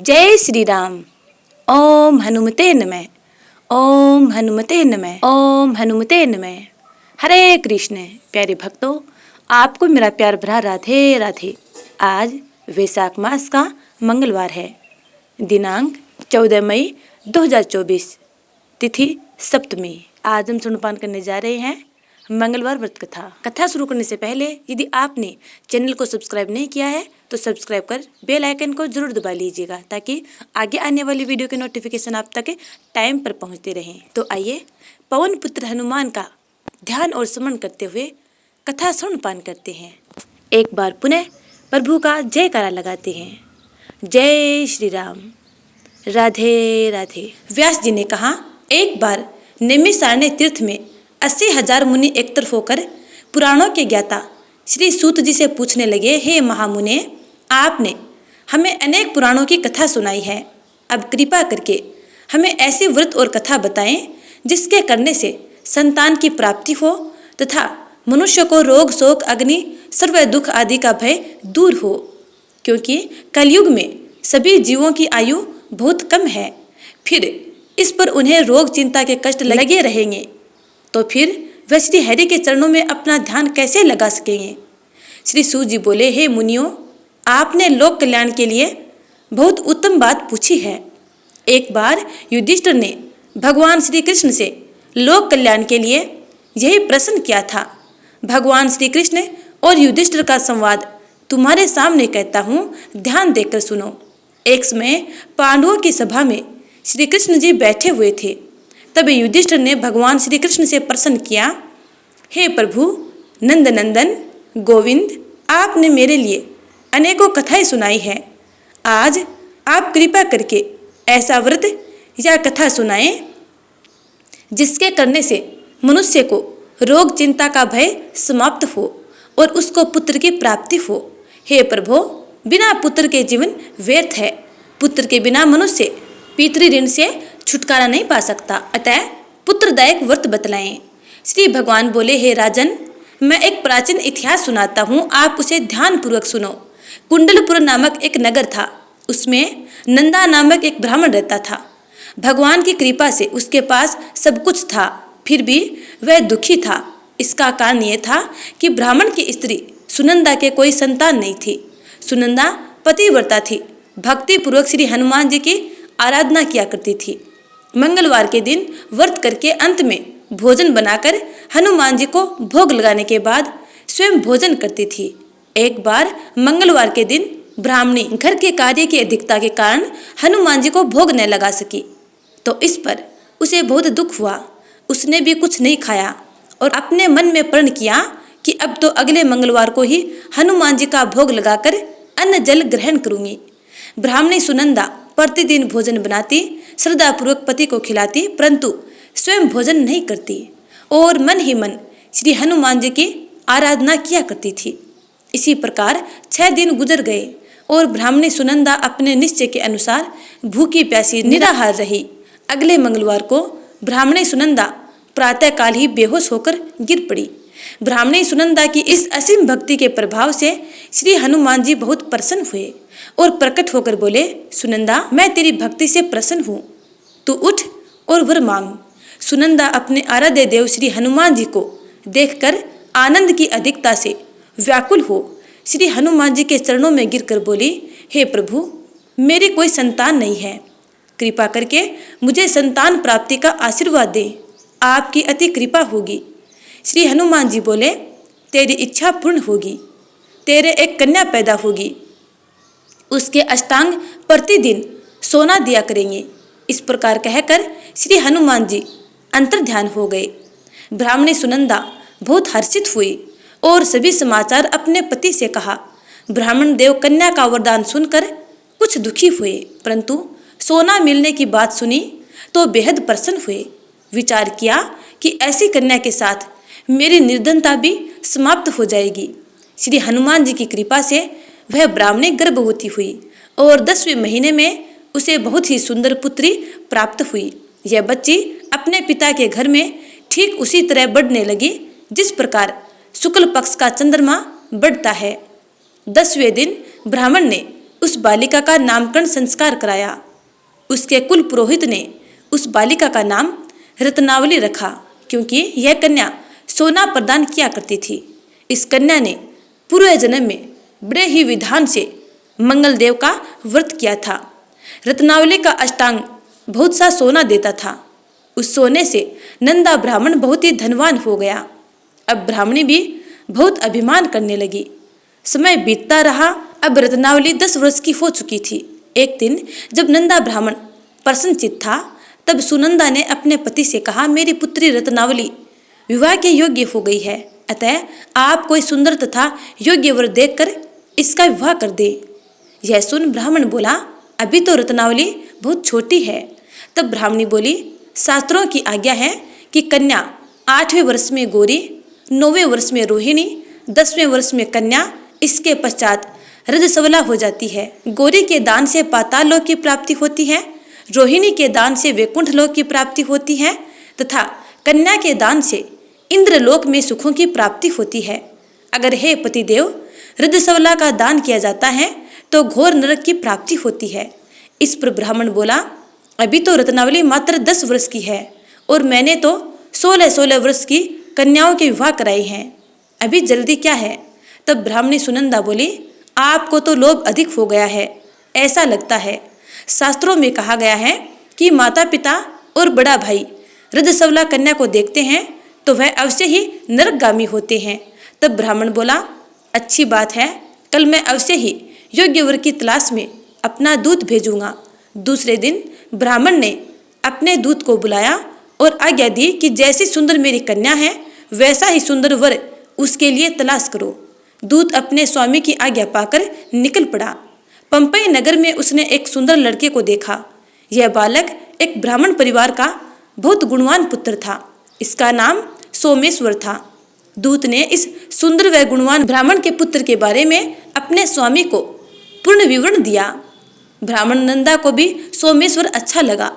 जय श्री राम। ओम हनुमते नमः। ओम हनुमते नमः। ओम हनुमते नमः। हरे कृष्ण। प्यारे भक्तों, आपको मेरा प्यार भरा राधे राधे। आज वैशाख मास का मंगलवार है। दिनांक 14 मई 2024, तिथि सप्तमी। आज हम सुनपान करने जा रहे हैं मंगलवार व्रत कथा शुरू करने से पहले यदि आपने चैनल को सब्सक्राइब नहीं किया है तो सब्सक्राइब कर बेल आइकन को जरूर दबा लीजिएगा ताकि आगे आने वाली वीडियो के नोटिफिकेशन आप तक टाइम पर पहुंचते रहें। तो आइए पवन पुत्र हनुमान का ध्यान और स्मरण करते हुए कथा सुनपान करते हैं। एक बार पुनः प्रभु का जयकारा लगाते हैं। जय श्री राम। राधे राधे। व्यास जी ने कहा, एक बार नैमिषारण्य तीर्थ में 80,000 मुनि एकत्र होकर पुराणों के ज्ञाता श्री सूत जी से पूछने लगे, हे महामुने, आपने हमें अनेक पुराणों की कथा सुनाई है। अब कृपा करके हमें ऐसी व्रत और कथा बताएं जिसके करने से संतान की प्राप्ति हो तथा मनुष्य को रोग शोक अग्नि सर्व दुख आदि का भय दूर हो, क्योंकि कलयुग में सभी जीवों की आयु बहुत कम है। फिर इस पर उन्हें रोग चिंता के कष्ट लगे रहेंगे तो फिर वह श्री हरि के चरणों में अपना ध्यान कैसे लगा सकेंगे। श्री सूत जी बोले, हे मुनियों, आपने लोक कल्याण के लिए बहुत उत्तम बात पूछी है। एक बार युधिष्ठिर ने भगवान श्री कृष्ण से लोक कल्याण के लिए यही प्रश्न किया था। भगवान श्री कृष्ण और युधिष्ठिर का संवाद तुम्हारे सामने कहता हूँ, ध्यान देकर सुनो। एक समय पांडवों की सभा में श्री कृष्ण जी बैठे हुए थे। तब युधिष्ठिर ने भगवान श्री कृष्ण से प्रश्न किया, हे प्रभु नंदनंदन गोविंद, आपने मेरे लिए अनेकों कथाएं सुनाई है। आज आप कृपा करके ऐसा व्रत या कथा सुनाएं जिसके करने से मनुष्य को रोग चिंता का भय समाप्त हो और उसको पुत्र की प्राप्ति हो। हे प्रभु, बिना पुत्र के जीवन व्यर्थ है। पुत्र के बिना मनुष्य पितृ ऋण से छुटकारा नहीं पा सकता, अतः पुत्रदायक व्रत बतलाएं। श्री भगवान बोले, हे राजन, मैं एक प्राचीन इतिहास सुनाता हूँ, आप उसे ध्यान पूर्वक सुनो। कुंडलपुर नामक एक नगर था। उसमें नंदा नामक एक ब्राह्मण रहता था। भगवान की कृपा से उसके पास सब कुछ था, फिर भी वह दुखी था। इसका कारण यह था कि ब्राह्मण की स्त्री सुनंदा के कोई संतान नहीं थी। सुनंदा पतिव्रता थी, भक्ति पूर्वक श्री हनुमान जी की आराधना किया करती थी। मंगलवार के दिन व्रत करके अंत में भोजन बनाकर हनुमान जी को भोग लगाने के बाद स्वयं भोजन करती थी। एक बार मंगलवार के दिन ब्राह्मणी घर के कार्य की अधिकता के कारण हनुमान जी को भोग न लगा सकी, तो इस पर उसे बहुत दुख हुआ। उसने भी कुछ नहीं खाया और अपने मन में प्रण किया कि अब तो अगले मंगलवार को ही हनुमान जी का भोग लगाकर अन्न जल ग्रहण करूंगी। ब्राह्मणी सुनंदा प्रतिदिन भोजन बनाती, श्रद्धापूर्वक पति को खिलाती, परंतु स्वयं भोजन नहीं करती और मन ही मन श्री हनुमान जी की आराधना किया करती थी। इसी प्रकार 6 दिन गुजर गए और ब्राह्मणी सुनंदा अपने निश्चय के अनुसार भूखी प्यासी निराहार रही। अगले मंगलवार को ब्राह्मणी सुनंदा प्रातःकाल ही बेहोश होकर गिर पड़ी। ब्राह्मणी सुनंदा की इस असीम भक्ति के प्रभाव से श्री हनुमान जी बहुत प्रसन्न हुए और प्रकट होकर बोले, सुनंदा, मैं तेरी भक्ति से प्रसन्न हूँ, तू उठ और वर मांग। सुनंदा अपने आराध्य देव श्री हनुमान जी को देखकर आनंद की अधिकता से व्याकुल हो श्री हनुमान जी के चरणों में गिरकर बोली, हे प्रभु, मेरी कोई संतान नहीं है, कृपा करके मुझे संतान प्राप्ति का आशीर्वाद दे, आपकी अति कृपा होगी। श्री हनुमान जी बोले, तेरी इच्छा पूर्ण होगी, तेरे एक कन्या पैदा होगी, उसके अष्टांग प्रतिदिन सोना दिया करेंगे। इस प्रकार कहकर श्री हनुमान जी अंतर्ध्यान हो गए। ब्राह्मणी सुनंदा बहुत हर्षित हुई और सभी समाचार अपने पति से कहा। ब्राह्मण देव कन्या का वरदान सुनकर कुछ दुखी हुए, परंतु सोना मिलने की बात सुनी तो बेहद प्रसन्न हुए। विचार किया कि ऐसी कन्या के साथ मेरी निर्धनता भी समाप्त हो जाएगी। श्री हनुमान जी की कृपा से वह ब्राह्मणी गर्भवती हुई और 10वें महीने में उसे बहुत ही सुंदर पुत्री प्राप्त हुई। यह बच्ची अपने पिता के घर में ठीक उसी तरह बढ़ने लगी जिस प्रकार शुक्ल पक्ष का चंद्रमा बढ़ता है। 10वें दिन ब्राह्मण ने उस बालिका का नामकरण संस्कार कराया। उसके कुल पुरोहित ने उस बालिका का नाम रत्नावली रखा, क्योंकि यह कन्या सोना प्रदान किया करती थी। इस कन्या ने पूर्व जन्म में बड़े ही विधान से मंगलदेव का व्रत किया था। रत्नावली का अष्टांग बहुत सा सोना देता था। उस सोने से नंदा ब्राह्मण बहुत ही धनवान हो गया। अब ब्राह्मणी भी बहुत अभिमान करने लगी। समय बीतता रहा। अब रत्नावली 10 वर्ष की हो चुकी थी। एक दिन जब नंदा ब्राह्मण प्रसन्नचित्त था, तब सुनंदा ने अपने पति से कहा, मेरी पुत्री रत्नावली विवाह के योग्य हो गई है, अतः आप कोई सुंदर तथा योग्य वर देखकर इसका विवाह कर दे। यह सुन ब्राह्मण बोला, अभी तो रत्नावली बहुत छोटी है। तब ब्राह्मणी बोली, शास्त्रों की आज्ञा है कि कन्या 8वें वर्ष में गौरी, 9वें वर्ष में रोहिणी, 10वें वर्ष में कन्या, इसके पश्चात रजस्वला हो जाती है। गौरी के दान से पाताल लोक की प्राप्ति होती है, रोहिणी के दान से वैकुंठ लोक की प्राप्ति होती है तथा कन्या के दान से इंद्रलोक में सुखों की प्राप्ति होती है। अगर हे पतिदेव रजस्वला का दान किया जाता है तो घोर नरक की प्राप्ति होती है। इस पर ब्राह्मण बोला, अभी तो रत्नावली मात्र 10 वर्ष की है और मैंने तो 16-16 वर्ष की कन्याओं के विवाह कराई हैं, अभी जल्दी क्या है। तब ब्राह्मणी सुनंदा बोली, आपको तो लोभ अधिक हो गया है, ऐसा लगता है। शास्त्रों में कहा गया है कि माता पिता और बड़ा भाई रजस्वला कन्या को देखते हैं तो वह अवश्य ही नरकगामी होते हैं। तब ब्राह्मण बोला, अच्छी बात है, कल मैं अवश्य ही योग्य वर की तलाश में अपना दूत भेजूंगा। दूसरे दिन ब्राह्मण ने अपने दूत को बुलाया और आज्ञा दी कि जैसी सुंदर मेरी कन्या है वैसा ही सुंदर वर उसके लिए तलाश करो। दूत अपने स्वामी की आज्ञा पाकर निकल पड़ा। पंपई नगर में उसने एक सुंदर लड़के को देखा। यह बालक एक ब्राह्मण परिवार का बहुत गुणवान पुत्र था। इसका नाम सोमेश्वर था। दूत ने इस सुंदर व गुणवान ब्राह्मण के पुत्र के बारे में अपने स्वामी को पूर्ण विवरण दिया। ब्राह्मण नंदा को भी सोमेश्वर अच्छा लगा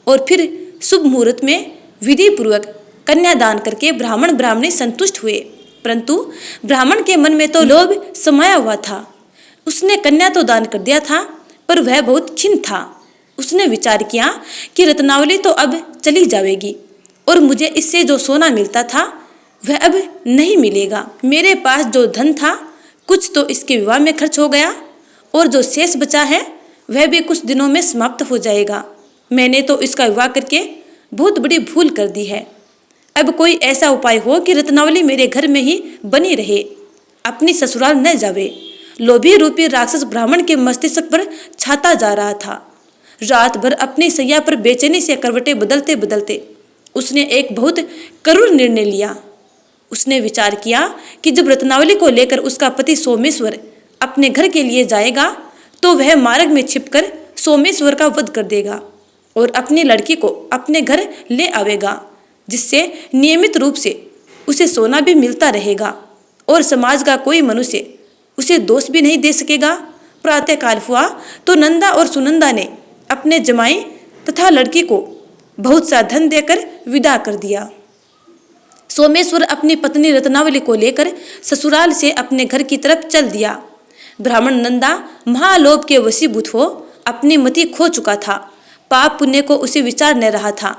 और फिर शुभ मुहूर्त में विधि पूर्वक कन्यादान करके ब्राह्मण ब्राह्मणी संतुष्ट हुए। परंतु ब्राह्मण के मन में तो लोभ समाया हुआ था। उसने कन्या तो दान कर दिया था, पर वह बहुत खिन्न था। उसने विचार किया कि रत्नावली तो अब चली जाएगी और मुझे इससे जो सोना मिलता था वह अब नहीं मिलेगा। मेरे पास जो धन था कुछ तो इसके विवाह में खर्च हो गया और जो शेष बचा है वह भी कुछ दिनों में समाप्त हो जाएगा। मैंने तो इसका विवाह करके बहुत बड़ी भूल कर दी है। अब कोई ऐसा उपाय हो कि रत्नावली मेरे घर में ही बनी रहे, अपनी ससुराल न जावे। लोभी रूपी राक्षस ब्राह्मण के मस्तिष्क पर छाता जा रहा था। रात भर अपनी सैया पर बेचैनी से करवटें बदलते बदलते उसने एक बहुत करुण निर्णय लिया। उसने विचार किया कि जब रत्नावली को लेकर उसका पति सोमेश्वर अपने घर के लिए जाएगा तो वह मार्ग में छिपकर सोमेश्वर का वध कर देगा और अपनी लड़की को अपने घर ले आवेगा, जिससे नियमित रूप से उसे सोना भी मिलता रहेगा और समाज का कोई मनुष्य उसे दोष भी नहीं दे सकेगा। प्रातःकाल हुआ तो नंदा और सुनंदा ने अपने जमाई तथा लड़की को बहुत सा धन देकर विदा कर दिया। सोमेश्वर अपनी पत्नी रत्नावली को लेकर ससुराल से अपने घर की तरफ चल दिया। ब्राह्मण नंदा महालोभ के वशीभूत हो अपनी मति खो चुका था। पाप पुण्य को उसे विचार न रहा था।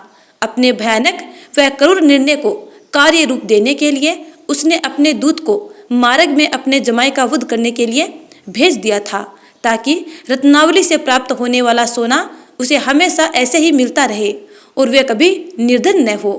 अपने भयानक व करूर निर्णय को कार्य रूप देने के लिए उसने अपने दूत को मार्ग में अपने जमाई का वध करने के लिए भेज दिया था, ताकि रत्नावली से प्राप्त होने वाला सोना उसे हमेशा ऐसे ही मिलता रहे और वे कभी निर्धन न हो।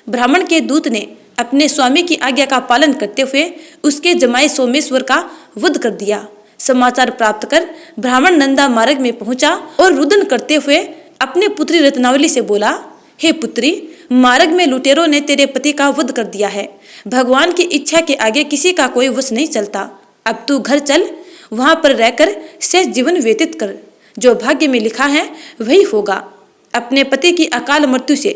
ब्राह्मण के दूत ने अपने स्वामी की आज्ञा का पालन करते हुए उसके जमाई सोमेश्वर का वध कर दिया। समाचार प्राप्त कर ब्राह्मण नंदा मार्ग में पहुंचा और रुदन करते हुए अपनी पुत्री रत्नावली से बोला, हे पुत्री, मार्ग में लुटेरों ने तेरे पति का वध कर दिया है। भगवान की इच्छा के आगे किसी का कोई वश नहीं चलता। अब तू घर चल, वहां पर रहकर शेष जीवन व्यतीत कर। जो भाग्य में लिखा है वही होगा। अपने पति की अकाल मृत्यु से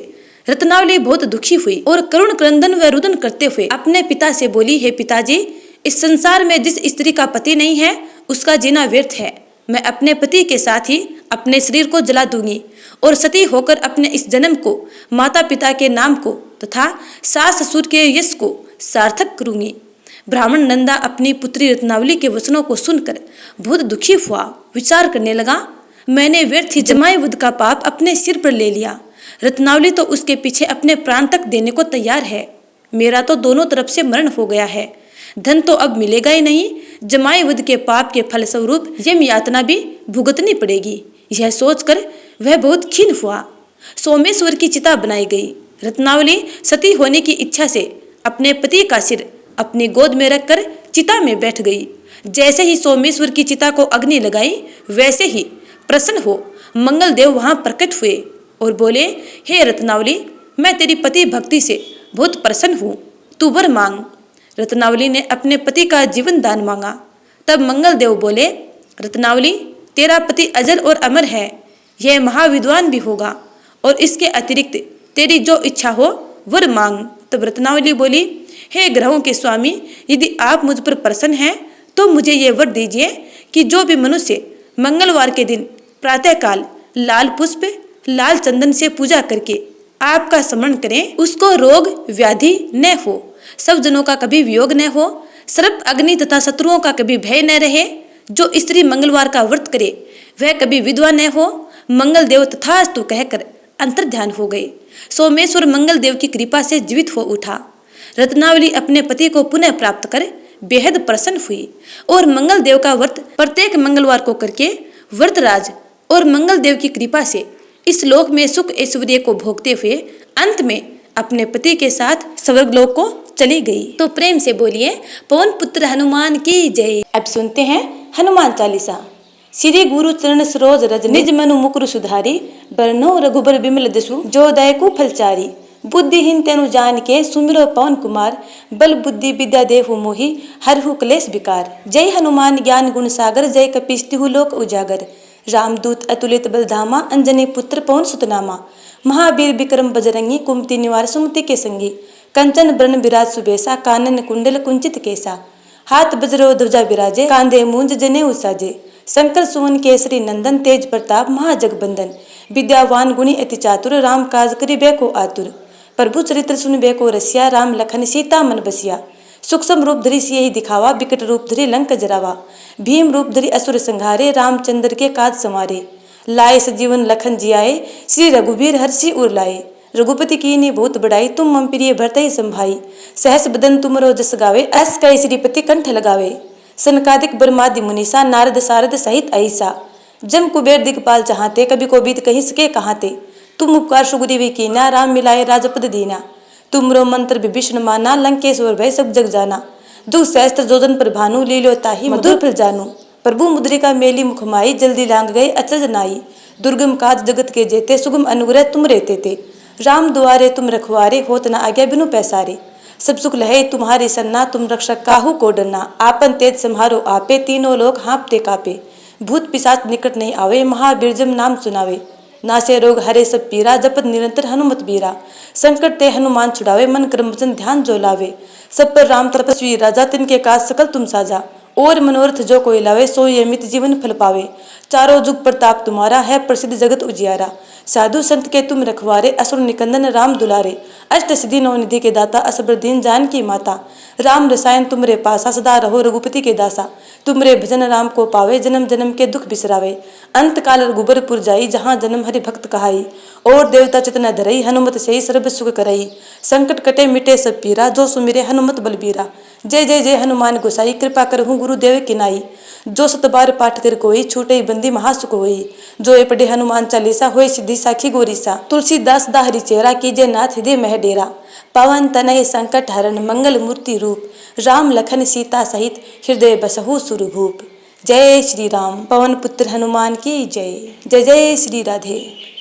रत्नावली बहुत दुखी हुई और करुण क्रंदन व रुदन करते हुए अपने पिता से बोली, हे पिताजी, इस संसार में जिस स्त्री का पति नहीं है उसका जीना व्यर्थ है। मैं अपने पति के साथ ही अपने शरीर को जला दूंगी और सती होकर अपने इस जन्म को माता पिता के नाम को तथा सास ससुर के यश को सार्थक करूंगी। ब्राह्मण नंदा अपनी पुत्री रत्नावली के वचनों को सुनकर बहुत दुखी हुआ। विचार करने लगा, मैंने व्यर्थ ही जमाए वध का पाप अपने सिर पर ले लिया। रत्नावली तो उसके पीछे अपने प्राण तक देने को तैयार है। मेरा तो दोनों तरफ से मरण हो गया है। धन तो अब मिलेगा ही नहीं, जमाए वध के पाप के फलस्वरूप यम यातना भी भुगतनी पड़ेगी। यह सोचकर वह बहुत खिन्न हुआ। सोमेश्वर की चिता बनाई गई। रत्नावली सती होने की इच्छा से अपने पति का सिर अपनी गोद में रखकर चिता में बैठ गई। जैसे ही सोमेश्वर की चिता को अग्नि लगाई, वैसे ही प्रसन्न हो मंगल देव वहां प्रकट हुए और बोले, हे रत्नावली, मैं तेरी पति भक्ति से बहुत प्रसन्न हूँ, तू वर मांग। रत्नावली ने अपने पति का जीवन दान मांगा। तब मंगल देव बोले, रत्नावली, तेरा पति अजर और अमर है, यह महाविद्वान भी होगा, और इसके अतिरिक्त तेरी जो इच्छा हो वर मांग। तब रत्नावली बोली, हे ग्रहों के स्वामी, यदि आप मुझ पर प्रसन्न हैं तो मुझे ये वर दीजिए कि जो भी मनुष्य मंगलवार के दिन प्रातःकाल लाल पुष्प लाल चंदन से पूजा करके आपका स्मरण करें, उसको रोग व्याधि न हो, सब जनों का कभी वियोग न हो, सर्प अग्नि तथा शत्रुओं का कभी भय न रहे। जो स्त्री मंगलवार का व्रत करे वह कभी विधवा न हो। मंगल देव तथास्तु कहकर अंतर्ध्यान हो गए। सोमेश्वर मंगल देव की कृपा से जीवित हो उठा। रत्नावली अपने पति को पुनः प्राप्त कर बेहद प्रसन्न हुई और मंगल देव का व्रत प्रत्येक मंगलवार को करके व्रतराज और मंगल देव की कृपा से इस लोक में सुख ऐश्वर्य को भोगते हुए अंत में अपने पति के साथ स्वर्गलोक को चली गई। तो प्रेम से बोलिए पवन पुत्र हनुमान की जय। अब सुनते हैं हनुमान चालीसा। श्री गुरु चरण सरोज रज निज मनु मुकुर सुधारी, बरनौ रघुबर बिमल दसु जो दायकु फलचारी। बुद्धिहीन तेनु जान के सुमिरो पवन कुमार, बल बुद्धि विद्या देहु मोहि हरहु क्लेश विकार। जय हनुमान ज्ञान गुण सागर, जय कपीस तिहु लोक उजागर। रामदूत अतुलित बलधामा, अंजनी पुत्र पवन सुतनामा। महावीर विक्रम बजरंगी, कुमति निवार सुमति के संगी। कंचन बरन विराज सुबेसा, कानन कुंडल कुंचित केसा। हाथ बज्रो ध्वजा विराजे, कांधे मूंज जनेऊ साजे। शंकर सुवन केसरी नंदन, तेज प्रताप महाजगबंदन। विद्यावान गुणी अति चातुर, राम काज करिबे को आतुर। प्रभु चरित्र सुनबे को रसिया, राम लखन सीता मन बसिया। सूक्ष्म रूप धरि सियहि दिखावा, विकट रूप धरि लंक जरावा। भीम रूप धरि असुर संहारे, रामचंद्र के काज संवारे। लाए सजीवन लखन जियाए, श्री रघुबीर हर्षि उर लाए। रघुपति कीन्ही बहुत बड़ाई, तुम मम प्रिय भरतहि संभाई। सहस बदन तुमरो जस गावे, अस कहि श्रीपति कंठ लगावे। सनकादिक ब्रह्मादि मुनीसा, नारद सारद सहित ऐसा। जम कुबेर दिगपाल चाहते, कभी को बीत कहीं सके कहाते। तुम उपकार सुग्रीवी कीना, राम मिलाए राजपद दीना। तुमरो मंत्र विभीषण माना, लंकेश्वर भय सब जग जाना। दुख सहस्त्र जोजन पर भानु, लीलो ताहि मधुर फल जानू। प्रभु मुद्रिका मेली मुखमाई, जल्दी लांग गए अचरज नाई। दुर्गम काज जगत के जेते, सुगम अनुग्रह तुम रहते थे। राम दुआरे तुम रखवारे, होत न आज्ञा बिनु पैसारे। सब सुख लहे तुम्हारी सन्ना, तुम रक्षक काहू को डरना। आपन तेज सम्हारो आपे, तीनों लोग हाँपते कापे। भूत पिशाच निकट नहीं आवे, महावीर जब नाम सुनावे। नासे रोग हरे सब पीरा, जपत निरंतर हनुमत बीरा। संकट ते हनुमान छुड़ावे, मन क्रम वचन ध्यान जो लावे। सब पर राम तपस्वी राजा, तिनके काज सकल तुम साजा। और मनोरथ जो कोई लावे, सोई अमित जीवन फल पावे। चारों जुग प्रताप तुम्हारा, है प्रसिद्ध जगत उजियारा। साधु संत के तुम रखवारे, असुर निकंदन राम दुलारे। अष्ट सिद्धि नौ निधि के दाता, असबर दीन जान की माता। राम रसायन तुमरे पासा, सदा रहो रघुपति के दासा। तुमरे भजन राम को पावे, जन्म जन्म के दुख बिसरावे। अंत काल रघुबरपुर जाई, जहाँ जन्म हरि भक्त कहाई। और देवता चितना धरई, हनुमत से सर्व सुख करई। संकट कटे मिटे सब पीरा, जो सुमिरे हनुमत बलबीरा। जय जय जय हनुमान गोसाई, कृपा करहु गुरुदेव की नाई। जो सत बार पाठ कर कोई, छूटे बंदी महासुख होई। जो ए पढ़े हनुमान चालीसा, होय सिद्धि साखी गोरीसा। तुलसीदास दाहरी चेहरा, कीजे नाथ हृदय मह डेरा। पवन तनय संकट हरण, मंगल मूर्ति रूप। राम लखन सीता सहित, हृदय बसहु सुरभूप। जय श्री राम, पवन पुत्र हनुमान की जय। जय जय श्री राधे।